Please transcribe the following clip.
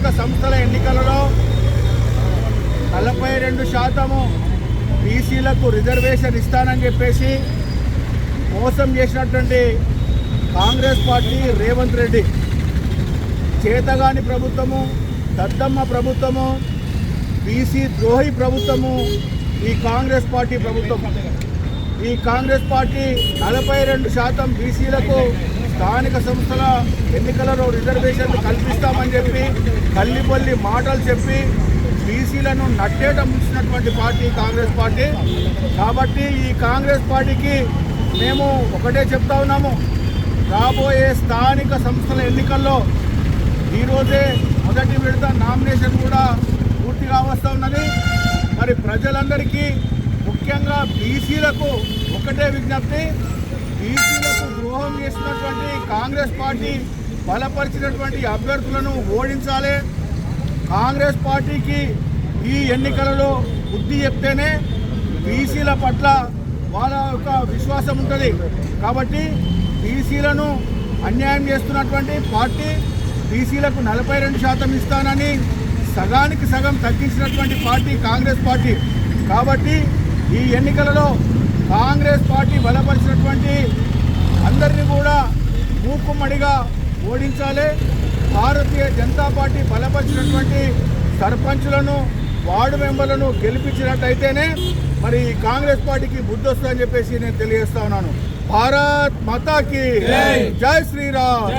స్థానిక సంస్థల ఎన్నికలలో 42% బీసీలకు రిజర్వేషన్ ఇస్తానని చెప్పేసి మోసం చేసినటువంటి కాంగ్రెస్ పార్టీ రేవంత్ రెడ్డి చేతగాని ప్రభుత్వము, దద్దమ్మ ప్రభుత్వము, బీసీ ద్రోహి ప్రభుత్వము ఈ కాంగ్రెస్ పార్టీ ప్రభుత్వం. ఈ కాంగ్రెస్ పార్టీ 42% బీసీలకు స్థానిక సంస్థల ఎన్నికలలో రిజర్వేషన్లు కల్పిస్తామని చెప్పి కల్లిపల్లి మాటలు చెప్పి బీసీలను నట్టేట ముంచినటువంటి పార్టీ కాంగ్రెస్ పార్టీ. కాబట్టి ఈ కాంగ్రెస్ పార్టీకి మేము ఒకటే చెప్తా ఉన్నాము, రాబోయే స్థానిక సంస్థల ఎన్నికల్లో ఈరోజే మొదటి విడత నామినేషన్ కూడా పూర్తిగా వస్తూ ఉన్నది. మరి ప్రజలందరికీ ముఖ్యంగా బీసీలకు ఒకటే విజ్ఞప్తి, బీసీలకు ద్రోహం చేసినటువంటి కాంగ్రెస్ పార్టీ బలపరిచినటువంటి అభ్యర్థులను ఓడించాలి. కాంగ్రెస్ పార్టీకి ఈ ఎన్నికలలో బుద్ధి చెప్తేనే బీసీల పట్ల వాళ్ళ యొక్క విశ్వాసం ఉంటుంది. కాబట్టి బీసీలను అన్యాయం చేస్తున్నటువంటి పార్టీ, బీసీలకు 42% ఇస్తానని సగానికి సగం తగ్గించినటువంటి పార్టీ కాంగ్రెస్ పార్టీ. కాబట్టి ఈ ఎన్నికలలో కాంగ్రెస్ పార్టీ బలపరిచినటువంటి అందరినీ కూడా మూకుమ్మడిగా ఓడించాలి. భారతీయ జనతా పార్టీ బలపరిచినటువంటి సర్పంచులను, వార్డు మెంబర్లను గెలిపించినట్టయితేనే మరి కాంగ్రెస్ పార్టీకి బుద్ధి వస్తుందని చెప్పేసి నేను తెలియజేస్తా ఉన్నాను. భారత్ మాతాకి జై శ్రీరామ్.